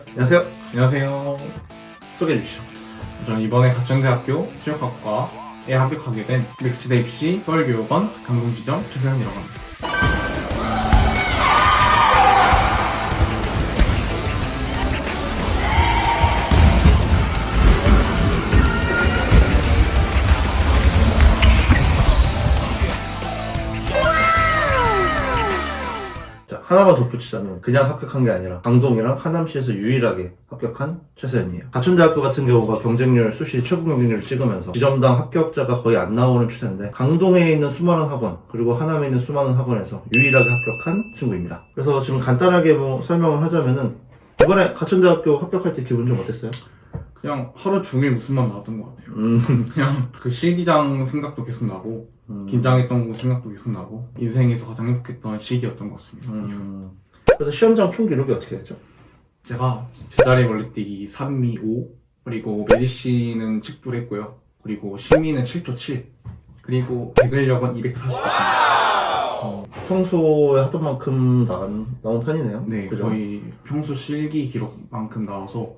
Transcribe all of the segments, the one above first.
안녕하세요. 안녕하세요. 소개해 주시죠. 저는 이번에 가천대학교 취역학과에 합격하게 된 맥스대 입시 서울교육원 강동지점 최세현이라고 합니다. 자, 하나만 덧붙이자면 그냥 합격한 게 아니라 강동이랑 하남시에서 유일하게 합격한 최세현이에요. 가천대학교 같은 경우가 경쟁률 수시 최고 경쟁률을 찍으면서 지점당 합격자가 거의 안 나오는 추세인데 강동에 있는 수많은 학원 그리고 하남에 있는 수많은 학원에서 유일하게 합격한 친구입니다. 그래서 지금 간단하게 설명을 하자면은 이번에 가천대학교 합격할 때 기분 좀 어땠어요? 그냥 하루 종일 웃음만 나왔던 것 같아요. 그냥 그 실기장 생각도 계속 나고 긴장했던 거 생각도 계속 나고 인생에서 가장 행복했던 시기였던 것 같습니다. 그래서 시험장 총 기록이 어떻게 됐죠? 제가 제자리 멀리뛰기 3미 5 그리고 메디시는 측부를 했고요. 그리고 심리는 7초 7 그리고 백을력은 240. 평소에 하던 만큼 나온 편이네요. 네, 그죠? 거의 평소 실기 기록만큼 나와서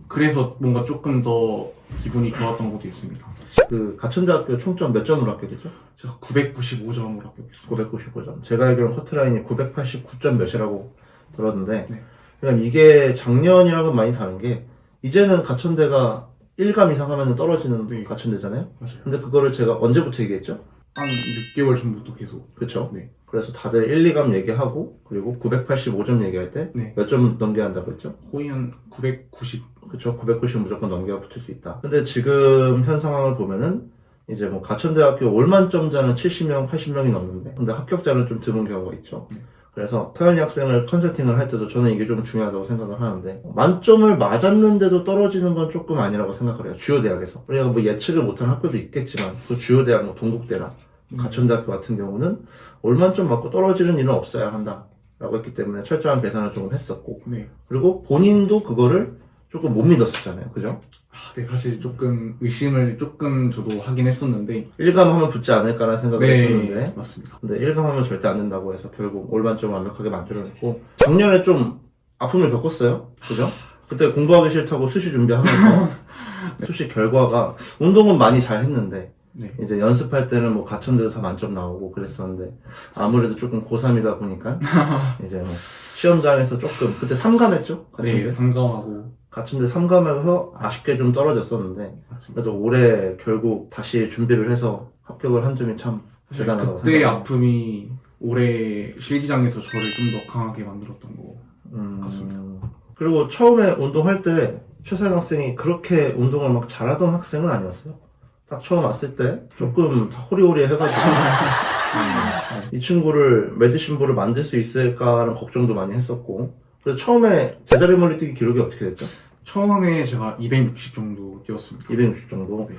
그래서 뭔가 조금 더 기분이 좋았던 것도 있습니다. 그 가천대학교 총점 몇 점으로 합격했죠? 제가 995점으로 합격했습니다. 995점. 제가 알기로는 커트라인이 989점 몇이라고 들었는데, 네. 그냥 이게 작년이랑은 많이 다른 게, 이제는 가천대가 1감 이상 하면 떨어지는 네. 가천대잖아요? 맞아요. 근데 그거를 제가 언제부터 얘기했죠? 한 6개월 전부터 계속. 그쵸? 네. 그래서 다들 1, 2감 얘기하고, 그리고 985점 얘기할 때, 네. 몇 점 넘겨야 한다고 했죠? 거의 한 990. 그쵸? 990 무조건 넘겨야 붙을 수 있다. 근데 지금 현 상황을 보면은, 이제 뭐 가천대학교 올만점자는 70명, 80명이 넘는데, 근데 합격자는 좀 드문 경우가 있죠. 네. 그래서 서현이 학생을 컨설팅을 할 때도 저는 이게 좀 중요하다고 생각을 하는데, 만점을 맞았는데도 떨어지는 건 조금 아니라고 생각을 해요. 주요 대학에서. 우리가 뭐 예측을 못한 학교도 있겠지만, 그 주요 대학, 뭐 동국대나 가천대학교 같은 경우는 올만점 맞고 떨어지는 일은 없어야 한다. 라고 했기 때문에 철저한 계산을 조금 했었고, 네. 그리고 본인도 그거를 조금 못 믿었었잖아요. 그죠? 네, 사실 조금 의심을 조금 저도 하긴 했었는데. 1감 하면 붙지 않을까라는 생각을 했었는데, 맞습니다. 근데 1감 하면 절대 안 된다고 해서 결국 올만점을 완벽하게 만들어냈고, 작년에 좀 아픔을 겪었어요. 그죠? 그때 공부하기 싫다고 수시 준비하면서 수시 결과가 운동은 많이 잘 했는데 네. 이제 연습할 때는 뭐 가천대도 다 만점 나오고 그랬었는데 아무래도 조금 고3이다 보니까 이제 뭐 시험장에서 조금 그때 3감 했죠? 네, 상감하고. 가천대 3감에서 아쉽게 좀 떨어졌었는데 맞습니다. 그래도 올해 결국 다시 준비를 해서 합격을 한 점이 참 대단하다고 그때의 생각합니다. 아픔이 올해 실기장에서 저를 좀 더 강하게 만들었던 거 같습니다. 그리고 처음에 운동할 때 최세현 학생이 그렇게 운동을 막 잘하던 학생은 아니었어요. 딱 처음 왔을 때 조금 다 호리호리 해가지고 이 친구를 메디신부를 만들 수 있을까라는 걱정도 많이 했었고 그래서 처음에 제자리 멀리뛰기 기록이 어떻게 됐죠? 처음에 제가 260 정도 뛰었습니다. 260 정도. 네.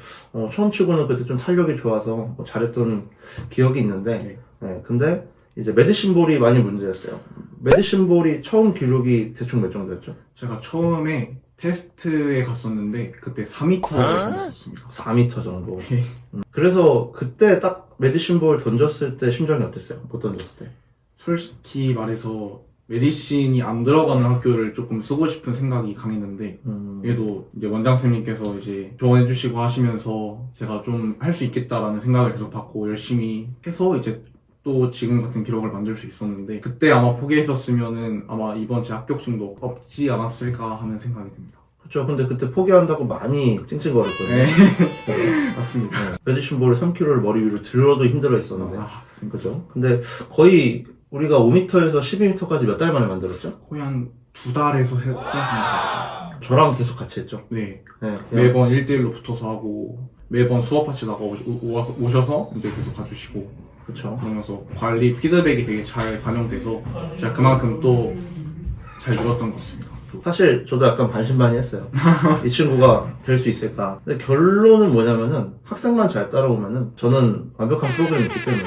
처음 치고는 그때 좀 탄력이 좋아서 뭐 잘했던 기억이 있는데 네. 근데 이제 메디신볼이 많이 문제였어요. 메디신볼이 처음 기록이 대충 몇 정도였죠? 제가 처음에 테스트에 갔었는데 그때 4m를 던졌었습니다. 4m 정도. 네. 그래서 그때 딱 메디신볼 던졌을 때 심정이 어땠어요? 못 던졌을 때. 솔직히 말해서 메디신이 안 들어가는 학교를 조금 쓰고 싶은 생각이 강했는데 그래도 이제 원장 선생님께서 이제 조언해 주시고 하시면서 제가 좀 할 수 있겠다라는 생각을 계속 받고 열심히 해서 이제 또 지금 같은 기록을 만들 수 있었는데 그때 아마 포기했었으면은 아마 이번 제 합격증도 없지 않았을까 하는 생각이 듭니다. 그렇죠. 근데 그때 포기한다고 많이 찡찡거렸거든요. 맞습니다. 메디신볼을 3kg를 머리 위로 들어도 힘들어 했었는데. 맞습니다. 그죠? 근데 거의 우리가 5m에서 12m까지 몇 달 만에 만들었죠? 거의 한 2달에서 3달 정도. 저랑 계속 같이 했죠. 네. 네, 매번 1대1로 붙어서 하고 매번 수업 하시다가 오셔서 이제 계속 봐주시고 그렇죠. 그러면서 관리 피드백이 되게 잘 반영돼서 제가 그만큼 또 잘 늘었던 것 같습니다. 사실 저도 약간 반신반의했어요. 이 친구가 될 수 있을까? 근데 결론은 뭐냐면은 학생만 잘 따라오면은 저는 완벽한 프로그램이 있기 때문에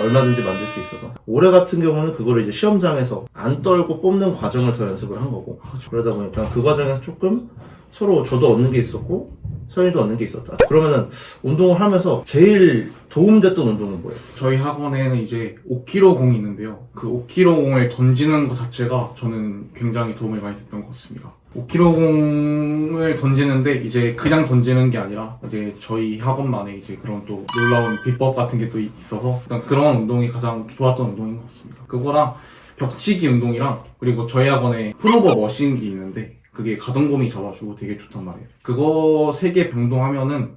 얼마든지 만들 수 있어서 올해 같은 경우는 그거를 이제 시험장에서 안 떨고 뽑는 과정을 더 연습을 한 거고 그러다 보니까 그 과정에서 조금 서로 저도 얻는 게 있었고 서현이도 얻는 게 있었다. 그러면은 운동을 하면서 제일 도움됐던 운동은 뭐예요? 저희 학원에는 이제 5kg 공이 있는데요. 그 5kg 공을 던지는 것 자체가 저는 굉장히 도움이 많이 됐던 것 같습니다. 5kg 공을 던지는데 이제 그냥 던지는 게 아니라 이제 저희 학원만의 이제 그런 또 놀라운 비법 같은 게 또 있어서 일단 그런 운동이 가장 좋았던 운동인 것 같습니다. 그거랑 벽치기 운동이랑 그리고 저희 학원에 풀오버 머신기 있는데 그게 가동범위 잡아주고 되게 좋단 말이에요. 그거 3개 병동하면은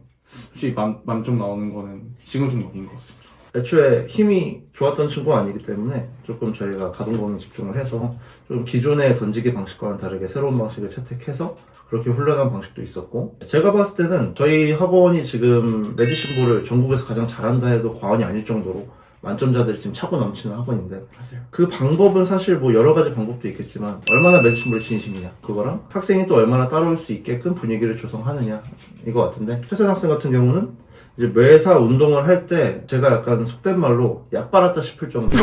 솔직히 만점 나오는 거는 시금죽먹인 것 같습니다. 애초에 힘이 좋았던 친구가 아니기 때문에 조금 저희가 가동범위에 집중을 해서 좀 기존의 던지기 방식과는 다르게 새로운 방식을 채택해서 그렇게 훈련한 방식도 있었고, 제가 봤을 때는 저희 학원이 지금 메디신볼을 전국에서 가장 잘한다 해도 과언이 아닐 정도로 만점자들이 지금 차고 넘치는 학원인데, 맞아요. 그 방법은 사실 뭐 여러 가지 방법도 있겠지만 얼마나 메디신볼에 진심이냐, 그거랑 학생이 또 얼마나 따라올 수 있게끔 분위기를 조성하느냐 이거 같은데, 최선 학생 같은 경우는 이제 매사 운동을 할 때 제가 약간 속된 말로 약 빨았다 싶을 정도로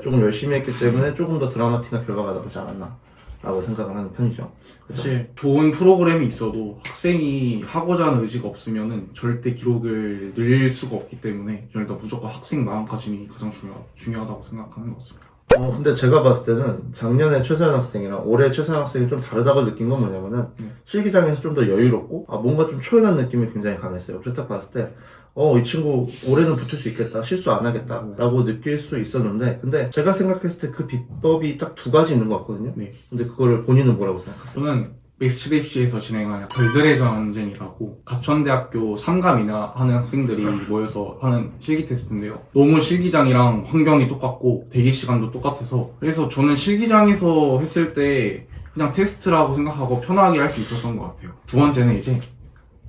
조금 열심히 했기 때문에 조금 더 드라마틱한 결과가 나오지 않았나 라고 생각을 하는 편이죠. 그죠? 사실 좋은 프로그램이 있어도 학생이 하고자 하는 의지가 없으면은 절대 기록을 늘릴 수가 없기 때문에 일단 무조건 학생 마음가짐이 가장 중요하다고 생각하는 것 같습니다. 근데 제가 봤을 때는 작년에 최서연 학생이랑 올해 최서연 학생이 좀 다르다고 느낀 건 뭐냐면은 실기장에서 좀 더 여유롭고 뭔가 좀 초연한 느낌이 굉장히 강했어요. 그래서 딱 봤을 때 이 친구 올해는 붙을 수 있겠다, 실수 안 하겠다 라고 느낄 수 있었는데, 근데 제가 생각했을 때 그 비법이 딱 2가지 있는 것 같거든요. 네. 근데 그거를 본인은 뭐라고 생각하세요? 저는 맥스트립시에서 진행하는 별들의 전쟁이라고 가천대학교 3감이나 하는 학생들이 모여서 하는 실기 테스트인데요. 너무 실기장이랑 환경이 똑같고 대기 시간도 똑같아서, 그래서 저는 실기장에서 했을 때 그냥 테스트라고 생각하고 편하게 할 수 있었던 것 같아요. 2번째는 이제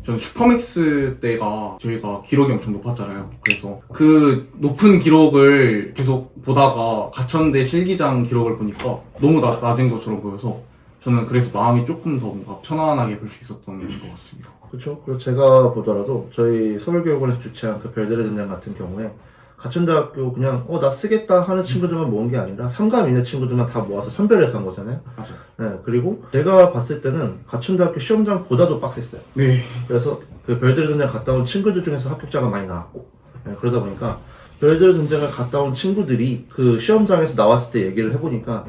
저는 슈퍼맥스 때가 저희가 기록이 엄청 높았잖아요. 그래서 그 높은 기록을 계속 보다가 가천대 실기장 기록을 보니까 너무 낮은 것처럼 보여서 저는 그래서 마음이 조금 더 뭔가 편안하게 볼 수 있었던 것 같습니다. 그렇죠. 그리고 제가 보더라도 저희 서울교육원에서 주최한 그 별들의 전쟁 같은 경우에 가천대학교 그냥 나 쓰겠다 하는 친구들만 모은 게 아니라 3감 이내 친구들만 다 모아서 선별해서 한 거잖아요. 맞아요. 네, 그리고 제가 봤을 때는 가천대학교 시험장보다도 빡셌어요. 네. 그래서 그 별들의 전쟁 갔다 온 친구들 중에서 합격자가 많이 나왔고, 그러다 보니까 별들의 전쟁을 갔다 온 친구들이 그 시험장에서 나왔을 때 얘기를 해보니까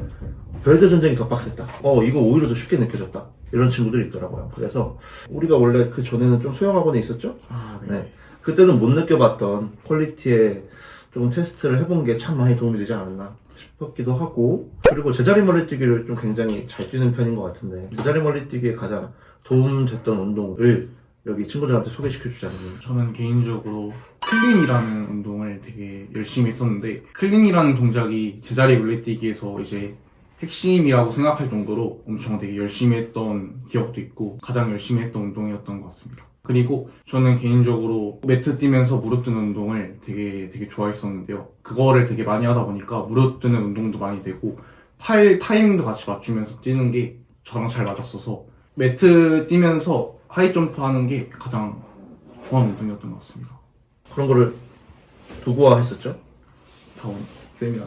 별들의 전쟁이 더 빡셌다. 이거 오히려 더 쉽게 느껴졌다. 이런 친구들이 있더라고요. 그래서 우리가 원래 그 전에는 좀 소형학원에 있었죠? 네. 그때는 못 느껴봤던 퀄리티의 조금 테스트를 해본 게 참 많이 도움이 되지 않았나 싶기도 하고, 그리고 제자리 멀리뛰기를 좀 굉장히 잘 뛰는 편인 것 같은데, 제자리 멀리뛰기에 가장 도움됐던 운동을 여기 친구들한테 소개시켜 주자면, 저는 개인적으로 클린이라는 운동을 되게 열심히 했었는데, 클린이라는 동작이 제자리 물리뛰기에서 이제 핵심이라고 생각할 정도로 엄청 되게 열심히 했던 기억도 있고 가장 열심히 했던 운동이었던 것 같습니다. 그리고 저는 개인적으로 매트 뛰면서 무릎 드는 운동을 되게 좋아했었는데요. 그거를 되게 많이 하다 보니까 무릎 드는 운동도 많이 되고 팔 타이밍도 같이 맞추면서 뛰는 게 저랑 잘 맞았어서 매트 뛰면서 하이점프 하는 게 가장 좋아하는 운동이었던 것 같습니다. 그런 거를 도구화 했었죠? 다음 세미나.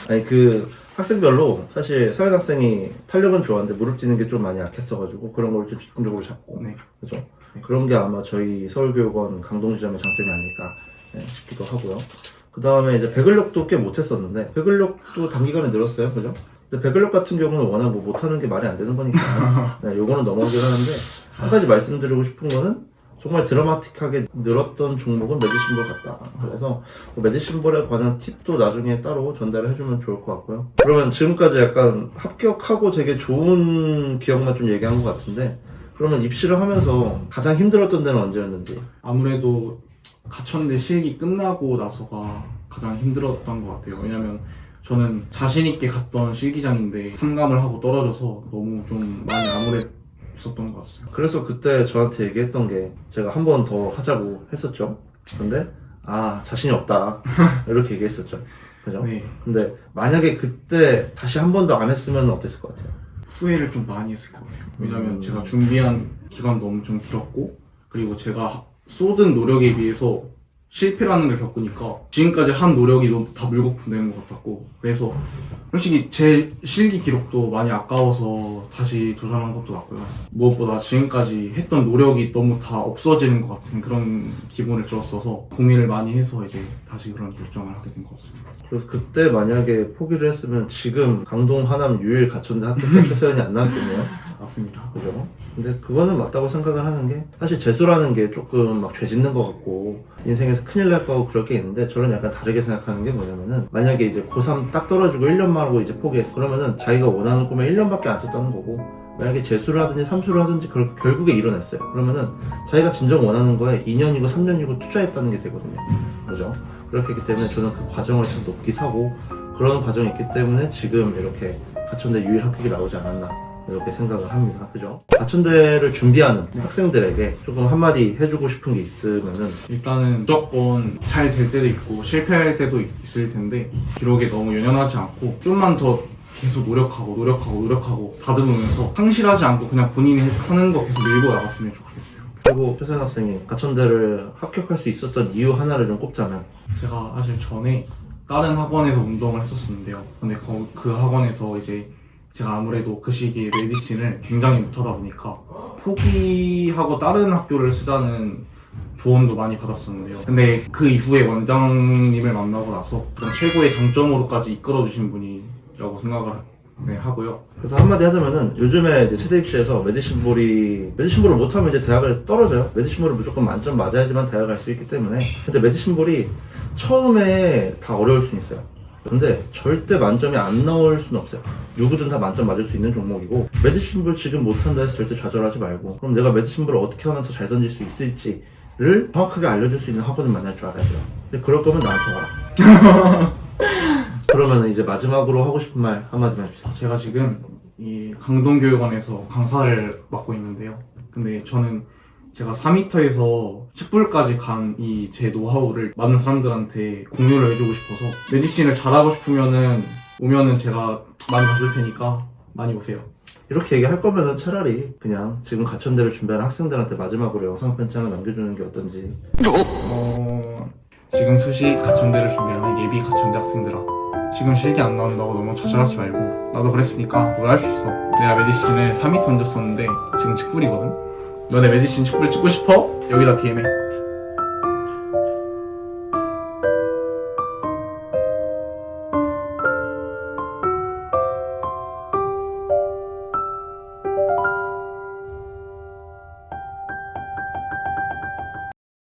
아니 학생별로 사실 서현 학생이 탄력은 좋았는데 무릎 뛰는 게 좀 많이 약했어가지고 그런 걸 좀 집중적으로 잡고, 네. 그죠? 그런 게 아마 저희 서울교육원 강동지점의 장점이 아닐까 싶기도 하고요. 그 다음에 이제 배근력도 꽤 못했었는데 배근력도 단기간에 늘었어요, 그죠? 근데 배근력 같은 경우는 워낙 못하는 게 말이 안 되는 거니까 요거는 넘어가긴 하는데, 한 가지 말씀드리고 싶은 거는 정말 드라마틱하게 늘었던 종목은 메디신볼 같다. 그래서 메디신볼에 관한 팁도 나중에 따로 전달을 해주면 좋을 것 같고요. 그러면 지금까지 약간 합격하고 되게 좋은 기억만 좀 얘기한 것 같은데, 그러면 입시를 하면서 가장 힘들었던 데는 언제였는지? 아무래도 가천대 실기 끝나고 나서가 가장 힘들었던 것 같아요. 왜냐면 저는 자신있게 갔던 실기장인데 3감을 하고 떨어져서 너무 좀 많이 암울했었던 것 같아요. 그래서 그때 저한테 얘기했던 게, 제가 한 번 더 하자고 했었죠. 근데 자신이 없다 이렇게 얘기했었죠. 그죠? 네. 근데 만약에 그때 다시 한 번 더 안 했으면 어땠을 것 같아요? 후회를 좀 많이 했을 것 같아요. 왜냐면 제가 준비한 기간도 엄청 길었고, 그리고 제가 쏟은 노력에 비해서 실패라는 걸 겪으니까 지금까지 한 노력이 너무 다 물거품 되는 것 같았고, 그래서 솔직히 제 실기 기록도 많이 아까워서 다시 도전한 것도 맞고요. 무엇보다 지금까지 했던 노력이 너무 다 없어지는 것 같은 그런 기분을 들었어서 고민을 많이 해서 이제 다시 그런 결정을 하게 된 것 같습니다. 그래서 그때 만약에 포기를 했으면 지금 강동, 하남, 유일, 가천대 합격자 최서연이 안 나왔겠네요. 맞습니다. 그죠? 근데 그거는 맞다고 생각을 하는 게, 사실 재수라는 게 조금 막 죄 짓는 것 같고 인생에서 큰일 날 거 같고 그럴 게 있는데, 저는 약간 다르게 생각하는 게 뭐냐면은, 만약에 이제 고3 딱 떨어지고 1년만 하고 이제 포기했어. 그러면은 자기가 원하는 꿈에 1년밖에 안 썼다는 거고, 만약에 재수를 하든지 삼수를 하든지 결국에 이뤄냈어요. 그러면은 자기가 진정 원하는 거에 2년이고 3년이고 투자했다는 게 되거든요. 그죠? 그렇기 때문에 저는 그 과정을 참 높이 사고, 그런 과정이 있기 때문에 지금 이렇게 가천대 유일 합격이 나오지 않았나 이렇게 생각을 합니다. 그죠? 가천대를 준비하는 학생들에게 조금 한마디 해주고 싶은 게 있으면은, 일단은 무조건 잘 될 때도 있고 실패할 때도 있을 텐데, 기록에 너무 연연하지 않고 좀만 더 계속 노력하고 다듬으면서 상실하지 않고 그냥 본인이 하는 거 계속 밀고 나갔으면 좋겠어요. 그리고 최서연 학생이 가천대를 합격할 수 있었던 이유 하나를 좀 꼽자면, 제가 사실 전에 다른 학원에서 운동을 했었는데요. 근데 그 학원에서 이제 제가 아무래도 그 시기에 메디신을 굉장히 못하다 보니까 포기하고 다른 학교를 쓰자는 조언도 많이 받았었는데요. 근데 그 이후에 원장님을 만나고 나서 그냥 최고의 장점으로까지 이끌어주신 분이라고 생각을 하고요. 그래서 한마디 하자면은, 요즘에 이제 체대 입시에서 메디신볼을 못하면 이제 대학을 떨어져요. 메디신볼을 무조건 만점 맞아야지만 대학을 갈 수 있기 때문에. 근데 메디신볼이 처음에 다 어려울 수는 있어요. 근데 절대 만점이 안 나올 수는 없어요. 누구든 다 만점 맞을 수 있는 종목이고, 메디신볼 지금 못한다 해서 절대 좌절하지 말고, 그럼 내가 메디신볼을 어떻게 하면 더 잘 던질 수 있을지를 정확하게 알려줄 수 있는 학원을 만날 줄 알아야 돼요. 근데 그럴 거면 나한테 와라. 그러면 이제 마지막으로 하고 싶은 말 한마디만 해주세요. 제가 지금 이 강동교육원에서 강사를 맡고 있는데요. 근데 저는 제가 4m에서 10불까지 간 이 제 노하우를 많은 사람들한테 공유를 해주고 싶어서, 메디신을 잘하고 싶으면은 오면은 제가 많이 봐줄 테니까 많이 오세요. 이렇게 얘기할 거면은 차라리 그냥 지금 가천대를 준비하는 학생들한테 마지막으로 영상 편지 하나 남겨주는 게 어떤지. 지금 수시 가천대를 준비하는 예비 가천대 학생들아, 지금 실기 안 나온다고 너무 좌절하지 말고, 나도 그랬으니까 너도 할 수 있어. 내가 메디신을 3m 던졌었는데 지금 10불이거든. 너네 메디신 10불 찍고 싶어? 여기다 DM해.